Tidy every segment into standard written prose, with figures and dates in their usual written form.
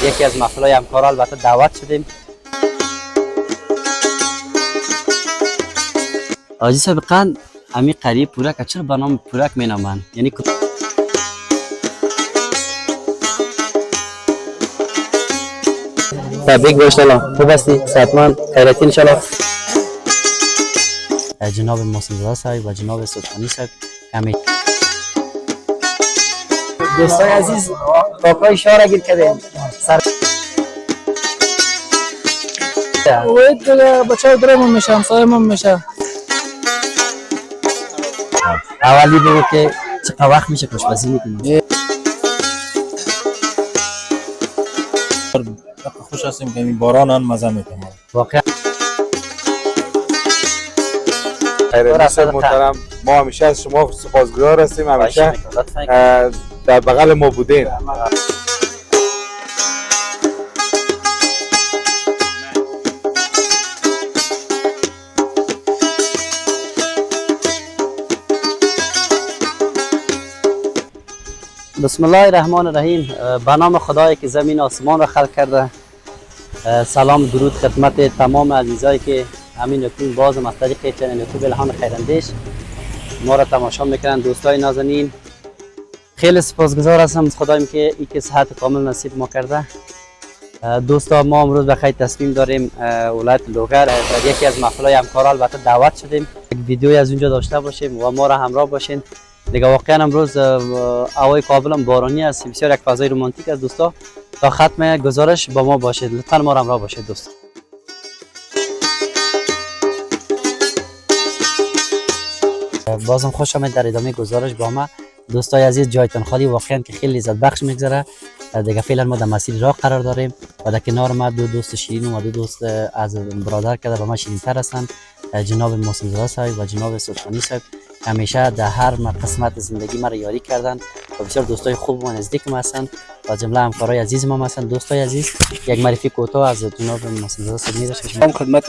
یکی از محفل‌های همکارا البته دعوت شدیم. حاجی صاحب قند امی قریب پورک چرا به نام پورک مینامن؟ یعنی تبریک باش سلام. خوب هستی؟ صحتمند؟ خیراتی ان شاء الله. جناب محسن زاده صاحب و جناب سلطانی صاحب کمی دوستای عزیز کاکا اشاره گیر کردیم سر وید دیگه بچه درمون میشه همسایمون میشه. اولی بگو که چقدر وقت میشه آشپزی میکنی؟ خوش هستیم که این باران هم مزه میکنه. واقعا خیرنده محترم، ما همیشه از شما سپاسگزار هستیم، همیشه در بغل ما بودین. بسم الله الرحمن الرحیم. به نام خدایی که زمین آسمان را خلق کرده. سلام درود خدمت تمام عزیزایی که همین اکنون بازم از طریق چنل یوتیوب الهام خیراندیش ما را تماشا میکنن. دوستای نازنین خیلی سپاسگزار هستم از خدایم که این که صحت کامل نصیب ما کرده. دوستا ما امروز بخیر تصمیم داریم ولایت لوگر در یکی از محفل‌های همکارا البته دعوت شدیم یک ویدیویی از اونجا داشته باشیم و ما را همراه باشین. دیگه واقعا امروز هوای کابل هم بارانی است، بسیار یک فضای رمانتیک است. دوستا تا ختم گزارش با ما باشید، لطفا ما را همراه باشید دوست. بازم خوش آمد در ادامه گزارش با ما دوستای عزیز. جایتان خالی واقعا که خیلی لذت بخش میگذره. دیگه فعلا ما در مسیر راه قرار داریم و در کنار ما دو دوست شیرین و دو دوست از برادر کرده و ما شیرین تر هستند، جناب محسن زاده صاحب و جناب سلطانی صاحب. همیشه در هر قسمت زندگی ما را یاری کردن و بسیار دوستای خوب و نزدیک ما هستند و جمله همکارای عزیز ما هستند. دوستای عزیز یک معرفی کوتاه از جناب محسن زاده صاحب می‌داشتیم. خدمت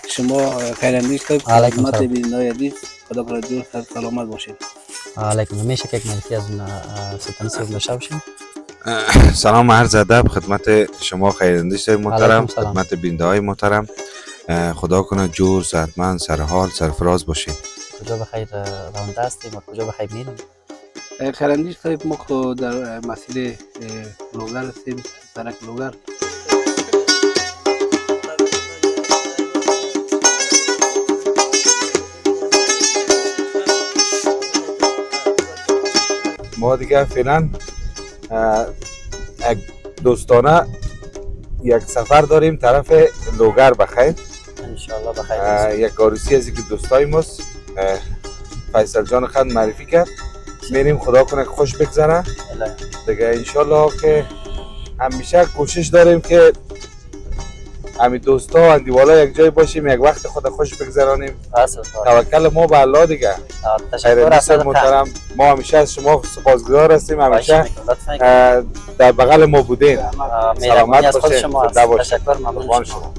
شما خیراندیش صاحب، خدمت بیننده عزیز، خدا کنه جور سلامت باشید. علیکم. میشه که یک معرفی از سلطانی صاحب داشته باشیم؟ سلام عرض ادب خدمت شما خیراندیش محترم، خدمت بیننده های محترم. خدا کنه جور صحتمند سرحال سرفراز باشید. کجا بخیر راننده هستیم و کجا بخیر میریم؟ خیراندیش صاحب ما در مسیر لوگر هستیم، سرک لوگر. ما دیگه فعلا یک دوستانه یک سفر داریم طرف لوگر بخیر ان شاء الله بخیر. یک عروسی از که دوستای ماست فیصل جان خان معرفی کرد، میریم خدا کنه که خوش بگذره دیگه ان شاء الله. که همیشه کوشش داریم که همین دوستا و اندیوالا یک جای باشیم، یک وقت خود خوش بگذرانیم. توکل ما به الله دیگه. تشکر از محترم، ما همیشه از شما سپاسگزار هستیم، همیشه در بغل ما بودین. سلامت باشید. تشکر، ممنون شما.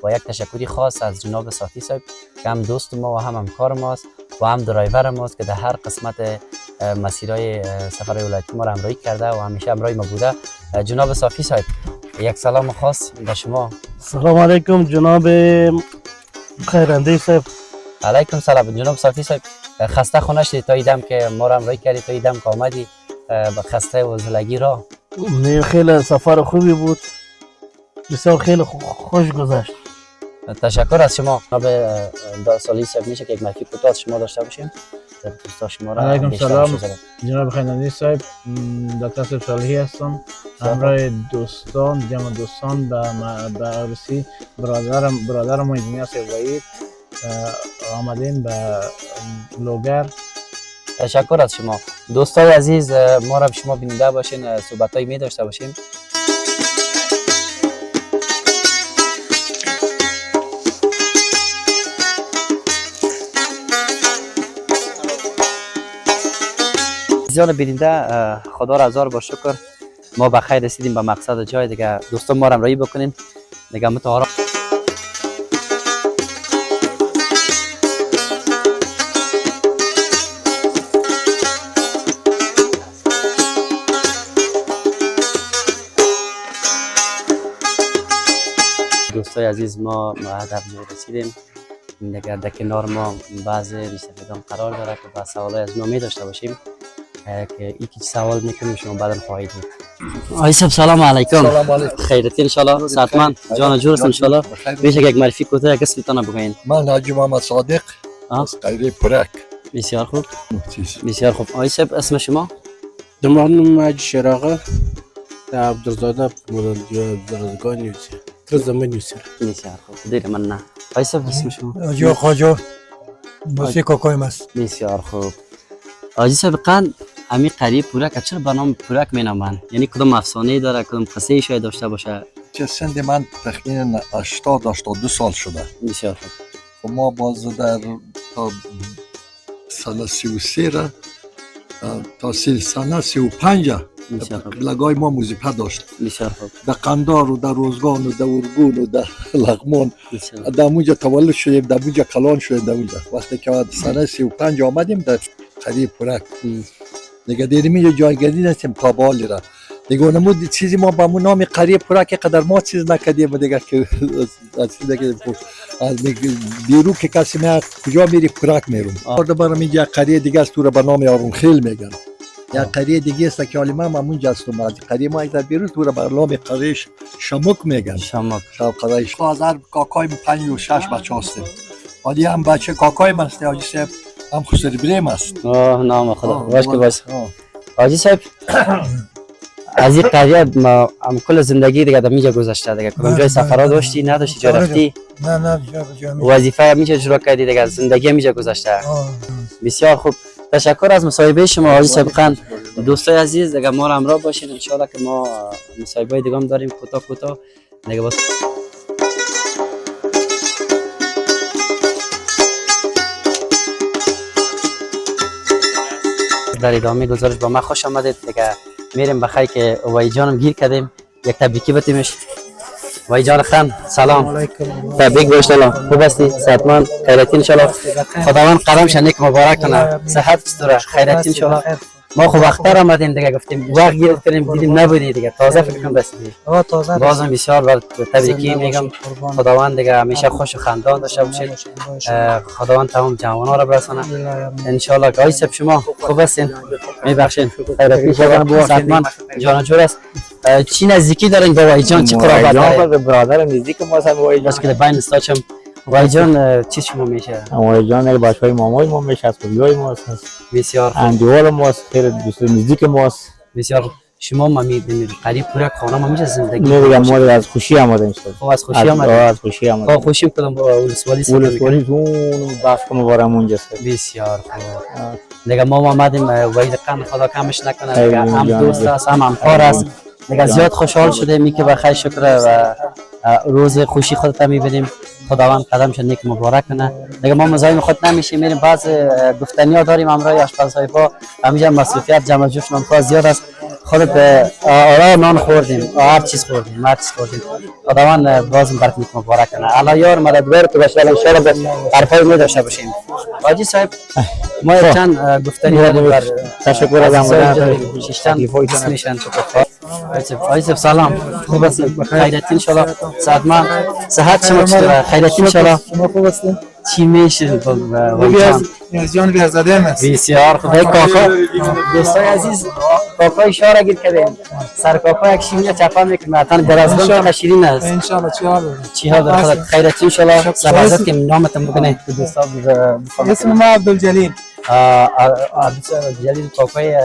با یک تشکری خاص از جناب صافی صاحب که هم دوست ما و هم همکار ماست و هم درایور ماست که در هر قسمت مسیرهای سفر ولایتی ما را همراهی کرده و همیشه همراه ما بوده. جناب صافی صاحب یک سلام خاص به شما. سلام علیکم جناب خیراندیش صاحب. علیکم سلام. جناب صافی صاحب خسته خو نشدی تا ایدم که ما را همراهی کردی، تا ایدم که آمدی به خسته و زلگی را؟ خیلی سفر خوبی بود، بسیار خیلی خوش گذشت. تشکر از شما. جناب سالی صاحب میشه که یک معرفی کوتاه از شما داشته باشیم؟ علیکم سلام جناب خیراندیش صاحب، دکتر صاحب صالحی هستم، همراه دوستان جمع دوستان به عروسی برادرم انجینیر صاحب وحید آمدیم به لوگر. تشکر از شما. دوستای عزیز ما را به شما بیننده باشین، صحبتایی می داشته باشیم. عزیزان بیننده خدا را هزار بار شکر ما به خیر رسیدیم به مقصد جای دیگه. دوستان ما را همراهی بکنین دیگه متعارف. دوستای عزیز ما هدف جای رسیدیم. دیگر در کنار ما بعضی مستفیدان قرار داره که با سوالای از نامی داشته باشیم که یکی سوال میکنیم شما بعدا خواهید بود. آقای صاحب سلام علیکم. سلام علیکم. خیرتی ان شاء الله. صحتمند جان جورست ان شاء الله. بیشک یک معرفی کوتاه یک اسمتون بگوین. من حاجی محمد صادق از قیره پرک. بسیار خوب. بسیار خوب. آقای صاحب اسم شما؟ دمانم حاجی شراغه در عبدالزاده بزرگان نیوزی ترزمان نیوزی. بسیار خوب. دیر من نه. آقای صاحب اسم شما؟ حاجی خواجه موسی کاکایم است. بسیار خوب. آجی صاحب قند امی قریب پورک چرا به نام پورک مینامن؟ یعنی کدام افسانه داره کدام قصه شاید داشته باشه؟ چه سند من تقریبا 82 سال شده. بسیار خوب. و ما باز در تا سال 33 را تا سال 35 بسیار خوب. لگای ما موزیپا داشت. بسیار خوب. در قندار و در روزگان و در ارگون و در لغمان بسیار در اونجا تولد شدیم، در اونجا کلان شدیم. در اونجا وقتی که سال 35 آمدیم در قریب پورک دیگه دیدیم اینجا جایگزین هستیم کابالی را دیگه اونمون چیزی ما با همون نام قریب پورک قدر ما چیز نکردیم دیگه که از دیگه بیرو که کسی میاد کجا میری پورک میرم آرده برام اینجا قریه دیگه است تو را به نام آرون خیل میگن یا قریه دیگه است که عالم هم همونجا است و قریه ما از بیرو تو را به نام قریش شمک میگن. شمک. قریش خازر کاکای 5 و 6 بچه هستیم. ولی هم بچه کاکای من است حاجی صاحب هم خسر بریم است. نام خدا باش که باش. حاجی صاحب از این قریه ما کل زندگی دیگه در میجا گذشته دیگه کدام جای سفرها داشتی نداشتی جا رفتی؟ نه وظیفه میجا اجرا کردی دیگه زندگی میجا گذشته. بسیار خوب. تشکر از مصاحبه شما حاجی صاحب قند. دوستای عزیز دیگه ما را همراه باشین ان شاء الله که ما مصاحبه دیگه هم داریم کوتاه دیگه باز در ادامه گزارش با ما خوش آمدید دیگه میریم بخیر که وای جانم گیر کردیم یک تبریکی بتیمش. وای جان خان سلام تبریک باش الله خوب هستی صحتمند خیرتی ان شاء الله خداوند قدم شنیک مبارک کنه صحت استوره خیرتی ان شاء الله. ما خوب وقت‌تر آمدیم دیگه گفتیم وقت گیرت کنیم دیدیم نبودی دیگه تازه فکر کنم رسیدی. بازم بسیار بر تبریکی میگم خداوند دیگه همیشه خوش و خندان داشته باشید. خداوند تمام جوان‌ها را برسانه ان شاء الله. آقای صاحب شما خوب هستین؟ میبخشین خیرتی صحتمند جان جور است. چی نزدیکی دارین با وای جان چه قرابت داره؟ برادر نزدیک ما هستن وای جان. بس که بین استاچم وای جان چی شما میشه؟ وای جان یک بچهای مامای ما میشه از خوبیای ما هست. بسیار خوب. اندوال ما است خیر دوست نزدیک ما است. بسیار خوب. شما ما میبینید قریب پورک خانه ما میشه زندگی نه دیگه ما از خوشی آمدیم شد. خب از خوشی آمدید. از خوشی آمدیم. خب خوشیم کدام ولسوالی ولسوالی اون بخش مبارم اونجا است. بسیار خوب. دیگه ما آمدیم وای قند خدا کمش نکنه دیگه هم دوست است هم همکار است. دیگه زیاد خوشحال شده می که بخیر شکر و روز خوشی خودت میبینیم. خداوند قدمش نیک مبارک کنه. دیگه ما مزاحم خود نمیشیم میریم بعض گفتنی‌ها داریم همراه آشپزهای با همینجا مصروفیت جمع جوش نان‌ها زیاد است. خودت آرا نان خوردیم هر چیز خوردیم خداوند بازم برات نیک مبارک کنه. الله یار مددگار تو باشه ان شاء الله به حرفای ما داشته باشیم. حاجی صاحب ما چند گفتنی داریم بر تشکر از همراهی ششتن اسمشن آقای صاحب سلام خوب هستید خیرتی ان شاء الله صحتمند صحت شما چطوره خیرتی ان شاء الله شما خوب هستین؟ چی میشه نیازیان بیازاده است. بسیار خوب. کاکا دوستای عزیز کاکا اشاره گیر کردیم سر کاکا یک شیمه چپا میکنه مثلا درازگان که شیرین است ان شاء الله چی حال داره خیرتی ان شاء الله سلامت که نامتون بکنه دوستا اسم ما عبدالجلیل جلیل کاکای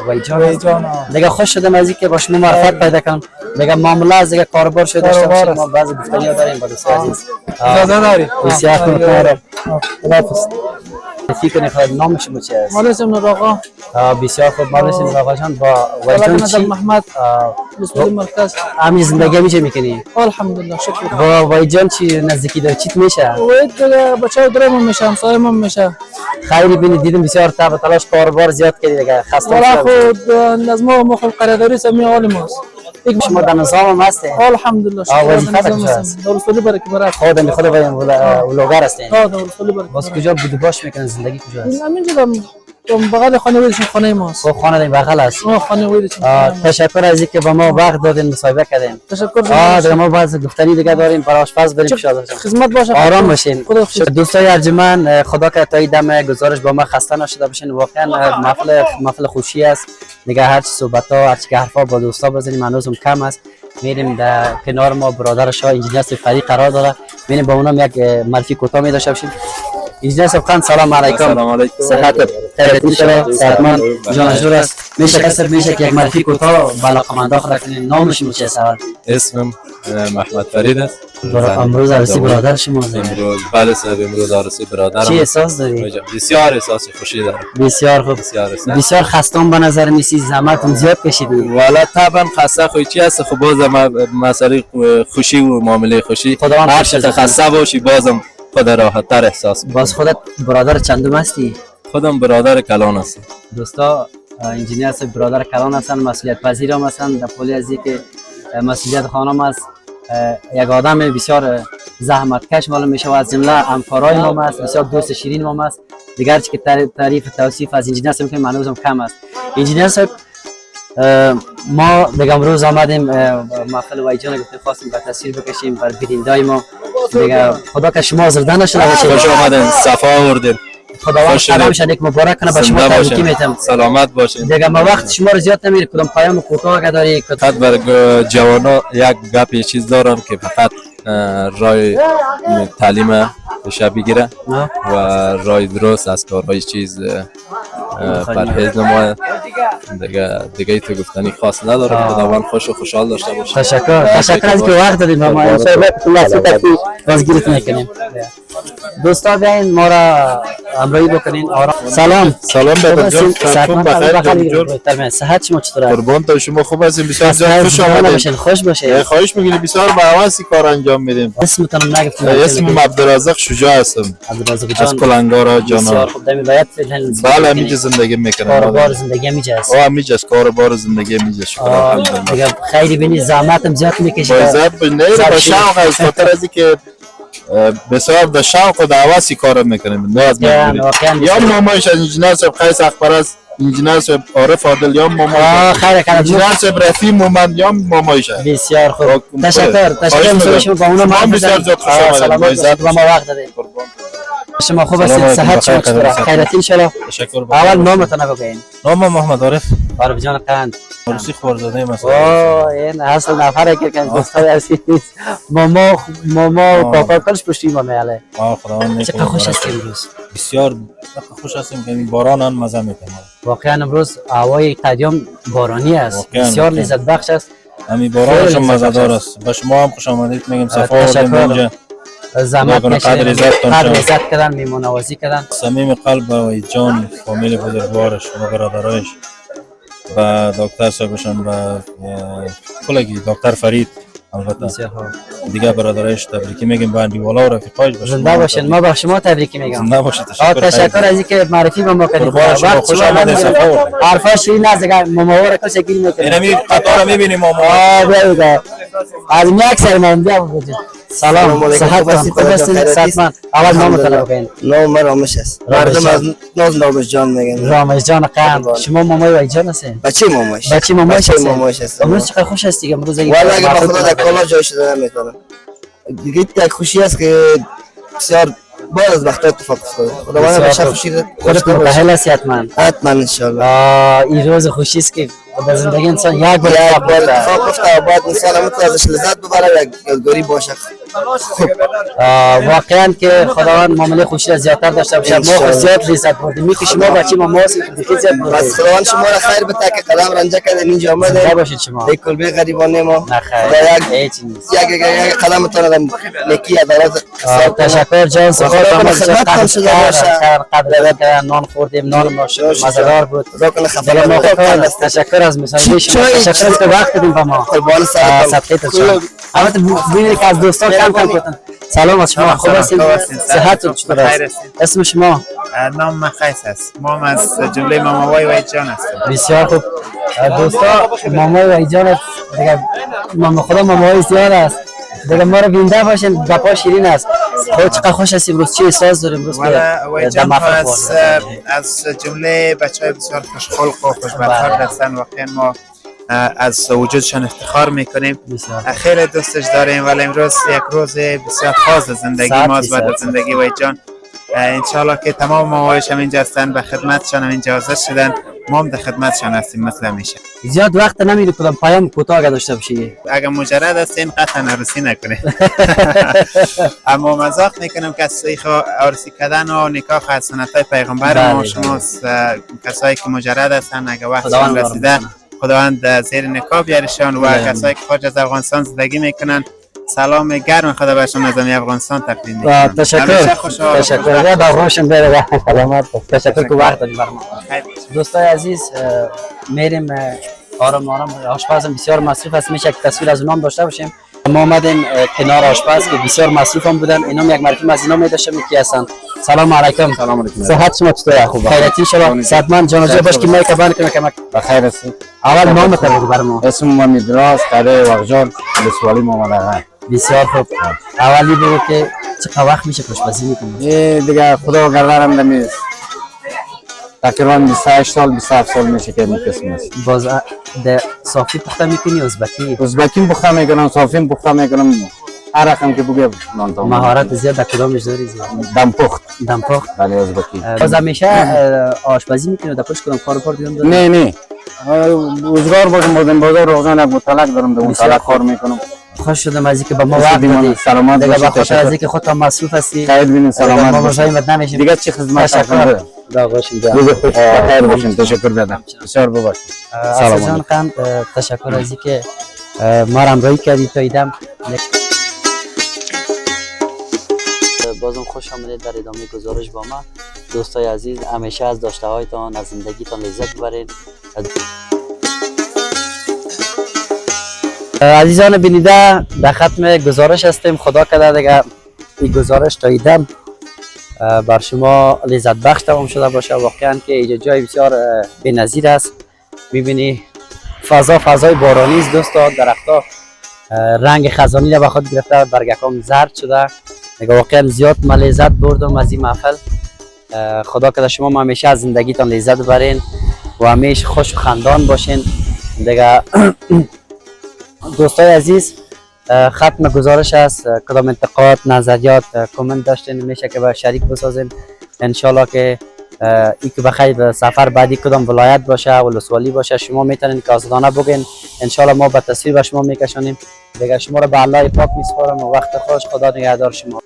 وای جان دیگه خوش شدم از اینکه با شما معرفت پیدا کنم دیگه معامله از دیگه کاربار شده داشته باشیم ما بعضی گفتنی‌ها داریم با دوستای عزیز اجازه داری بسیار خوب خداحافظ فکر کنید نام شما چی است؟ مال اسم آقا بسیار خوب مال اسم آقا جان با وای جان چی محمد مسئول مرکز همین زندگی میشه میکنی الحمدلله شکر با وای جان چی نزدیکی داری چیت میشه وید دیگه بچه‌ها درم میشه همسایه‌مون میشه خیلی ببینید دیدم بسیار تاب تلاش کاربار زیاد کردی دیگه خسته ولی خود از ما مخل قراردادی سمی عالم است شما در نظام هسته الحمدلله وظیفه کجاست درستی برای که برای خودم ولوگر هستین درستی برای باز کجا بود باش میکنن زندگی کجا است همینجا بغل خانوادهشون خانه ماست. خب خانه این بغل است. خانوادهشون. تشکر از اینکه با ما وقت دادین مصاحبه کردین. تشکر. دیگه ما باز گفتنی دیگه داریم برای آشپز بریم پیشا. خدمت باشه. آرام باشین. دوستای ارجمند، خدا که تا دم گزارش با ما خسته نشده باشین. واقعا محفل خوشی است. دیگه هر چی صحبت‌ها، هر چی حرفا با دوستا بزنیم هنوزم کم است. میریم در کنار ما برادر شاه انجینیر فرید قرار داره. میریم با اونم یک معرفی کوتاه می داشته باشیم. انجینیر صاحب سلام علیکم. سلام علیکم. صحت خیرت انشالله. صحتمند جان جور است. میشه که یک معرفی کوتاه بالاخره خدا کنین. نامش چیه سوال؟ اسمم محمد فرید است. امروز عروسی برادر شما امروز بله صاحب، امروز عروسی برادرم. چی احساس داری؟ بسیار احساس خوشی دارم. بسیار خوب. بسیار خستم به نظر میسی، زحمتم زیاد کشیدی. والا طبعا خسته خویی است، خب بازم مسئله خوشی و معامله خوشی. هر چقدر خسته باشی بازم خود راحت تر احساس. باز خودت برادر چندم هستی؟ خودم برادر کلان هستم. دوستا انجینیر صاحب برادر کلان هستن، مسئولیت پذیر هم هستن. در پولی از اینکه مسئولیت خانم است، یک آدم بسیار زحمتکش معلوم میشه و از جمله همکارای ما است، بسیار دوست شیرین ما است. دیگر چی که تعریف توصیف از انجینیر صاحب که منوزم کم است. انجینیر صاحب ما دیگه امروز آمدیم محفل وایجان گفتیم خواستیم به تصویر بکشیم بر بینندای ما. دیگه خدا که شما زرده نشده باشید. خوش آمدین، صفا آوردین. خداوند قدمش نیک مبارک کنه. به شما تبریک میگم. سلامت باشین. دیگه ما وقت شما رو زیاد نمیگیرم. کدام پیام کوتاه که داری؟ فقط بر جوانا یک گپ چیز دارم که فقط رای تعلیم پیشه بگیره و رای درست از کارهای چیز پرهیز نماید. دیگه تو گفتنی خاص ندارم. خداوند خوش و خوشحال داشته باشه. تشکر از که وقت دادید. ما انشاءالله بازگیریت میکنیم. دوستا بیاین ما را همراهی بکنین. سلام بدر جان، صحتتون بخیر. صحت شما چطوره؟ قربان تا شما خوب هستین. بسیار زیاد خوش آمدید. خوش باشه. خواهش می‌کنیم، بسیار با حواسی کار انجام میدیم. اسمتون نگفتم. اسمم عبدالرزاق شجاع هستم. عبدالرزاق از کلنگارا جانا. بسیار خوب. در ولایت فعلا بله میجه زندگی میکنم. کاربار زندگی میجه است. میجه است، کاربار زندگی میجه. شکر الحمدلله. دیگه خیلی بینی زحمتم زیاد میکشید. باید به شوق از خاطر از اینکه بسیار به شوق و دعواسی کار میکنیم. نه از مجبوری. یا مامایش از انجینیر صاحب قیس اخبار است، انجینیر صاحب عارف عادل، یا ماما خیر انجینیر صاحب رفیع مومند، یا مامایش. بسیار خوب. تشکر شما با اونها ما بسیار زیاد خوش آمدید. ما وقت دادید. شما خوب هستید؟ صحت شما چطوره؟ خیرت ان شاء الله. تشکر. اول نامتون بگین. نام محمد عارف. عارف جان قند. عروسی خوارزاده مثلا. این اصل نفره که دوستای هستید. ماما و پاپا کلش پشتی ما میاله. خداوند نیک. چقدر خوش هستید امروز؟ بسیار خوش هستیم که این باران هم مزه میکنه. واقعا امروز هوای قدیم بارانی است. بسیار لذت بخش است. همین بارانش هم مزه‌دار است. با شما هم خوش آمدید میگم. صفا آوردیم اینجا. زحمت کشیدن، قدر عزت کردن، میمونوازی کردن. صمیم قلب و جان فامیل بزرگوارش و برادرایش و دکتر صاحبشان و کلگی دکتر فرید البته دیگه برادرایش تبریکی میگیم. با اندیوالا و رفیقایش زنده باشین. ما با شما تبریکی میگم. زنده باشید. تشکر از اینکه معرفی به ما کردید. وقت خوش آمدید. حرفا شیرین است. ماما را کسی گیر میکنه. اینمی قطار میبینیم ماما. بیا از میاک سر من بیا. سلام، صحت خوب هستین؟ صحتمند. اول نامتون بگین. نام من رامش است. مردم از ناز رامش جان میگن. رامش جان قند. شما مامای وایجان هستین؟ بچه ماماش. بچه ماماش هست. امروز چقدر خوش هستی امروز؟ والا اگه خدا در کالا جای شده نمیتونم. دیگه یک خوشی است که بسیار بعد از وقت اتفاق افتاده. خداوند بشه خوشی ده. خودت متأهل هستی حتما. حتما ان شاء الله. این روز خوشی است که در زندگی انسان یک بار اتفاق افتاد و بعد انسان هم ازش لذت ببره و یادگاری باشه. واقعا که خداوند معامله خوشی را زیادتر داشته باشه. ما زیاد لذت بردیم. میگه شما بچه ما هستید که زیاد بردیم. بس خداوند شما را خیر بده که قدم رنجه کردین اینجا آمدید. زنده باشید شما. یک کلبه غریبانه ما. نخیر. یک قدم تون نکی عدالت. تشکر جان. خداوند خدمت شده باشه. قدر کردن نان خوردیم. نان مزه‌دار بود. تشکر از مصاحبه شما. تشکر از که وقت دادیم با ما. قربان سلامت. البته ببینید که از دوستان کم گفتن. سلام از شما. خوب هستید؟ صحت چطور است؟ اسم شما؟ نام من قیس است. ما از جمله ماماوای وایجان هستیم. بسیار خوب. دوستا مامای وایجان است. دیگه خدا مامای زیاد است. دیگه ما رو بینده باشین، گپا شیرین است. خود چقدر خوش هستی امروز، چی احساس داریم امروز که وای جان از جمله بچهای بسیار خوشخلق و خوشبرخورد هستن. واقعا ما از وجودشان افتخار میکنیم، خیلی دوستش داریم. ولی امروز یک روز بسیار خاص زندگی ماست بعد از زندگی وای جان. انشالله که تمام مامایش هم اینجا هستن، به خدمتشان هم اینجا حاضر شدن، ما هم در خدمتشان هستیم مثل همیشه. زیاد وقت نمیره کدام پیام کوتاه اگه داشته باشی. اگر مجرد هستین قطعا عروسی نکنید. اما مزاق میکنم که از عروسی کردن و نکاح از سنت‌های پیغمبر ما شماست. کسایی که مجرد هستن اگه وقتشان رسیده خداوند زیر نکاح بیارشان و کسایی که خارج از افغانستان زندگی میکنن سلام گرم خدا برشان از افغانستان تقدیم میکنم. تشکر. با روشن بره. سلامت. تشکر که وقت دادید برام. دوستای عزیز میریم آرام آشپزم بسیار مصروف است، میشه که تصویر از اونام داشته باشیم. ما اومدیم کنار آشپز که بسیار مصروف هم بودن، اینام یک مرتبه از اینا میداشتم کی هستن. سلام علیکم. سلام علیکم. صحت شما چطوره؟ خوبه. خیرتی شما؟ صحتمند جان باش که ما کبان کنیم کمک. بخیر هستی؟ اول نام بگو برام. اسم محمد راز کره وقجان ولسوالی محمد آقا. بسیار خوب. اولی بگو که چقدر وقت میشه آشپزی میکنی؟ دیگه خدا گردارم نمیز. تقریبا 28 سال 27 سال میشه که این قسم است. باز ده صافی پخته میکنی ازبکی پخته میکنم، صافی پخته میکنم، هر رقم که بگه نانتام. مهارت زیاد در کدامش داری زیاد؟ دم پخت. بله ازبکی. باز همیشه آشپزی میکنی در پشت کدام کار دیگه داری؟ نه روزگار باشم بازار روزانه مطالعه دارم، در مطالعه کار میکنم. خوش شدم از اینکه با ما وقت دادی. سلامت باشید. به خاطر از اینکه خودت مصروف هستی. خیر ببینید سلامت. ما مزاحمت نمیشیم. دیگه چی خدمت تشکر. خدا باشین. خیر باشین. تشکر بدم. بسیار ببخشید. سلام جان خان، تشکر از اینکه ما را همراهی کردی تا ایدم. بازم خوش آمدید در ادامه گزارش با ما. دوستای عزیز همیشه از داشته هایتان از زندگیتان لذت ببرید. عزیزان بینیده در ختم گزارش هستیم. خدا کرده دیگه این گزارش تا ایدم بر شما لذت بخش تمام شده باشه. واقعا که اینجا جای بسیار بی‌نظیر است. میبینی فضای بارانی است دوستا، درختها رنگ خزانی را به خود گرفته، برگکام زرد شده. دیگه واقعا زیاد من لذت بردم از این محفل. خدا کرده شما همیشه از زندگیتان لذت ببرین و همیشه خوش و خندان باشین. دیگه دوستای عزیز ختم گزارش است. کدام انتقاد، نظریات، کامنت داشتین میشه که با شریک بسازین. انشالله که این که بخیر سفر بعدی کدام ولایت باشه ولسوالی باشه شما میتونین که آزادانه بگین. انشالله ما به تصویر به شما میکشانیم. دیگه شما رو به الله پاک میسپارم و وقت خوش. خدا نگهدار شما.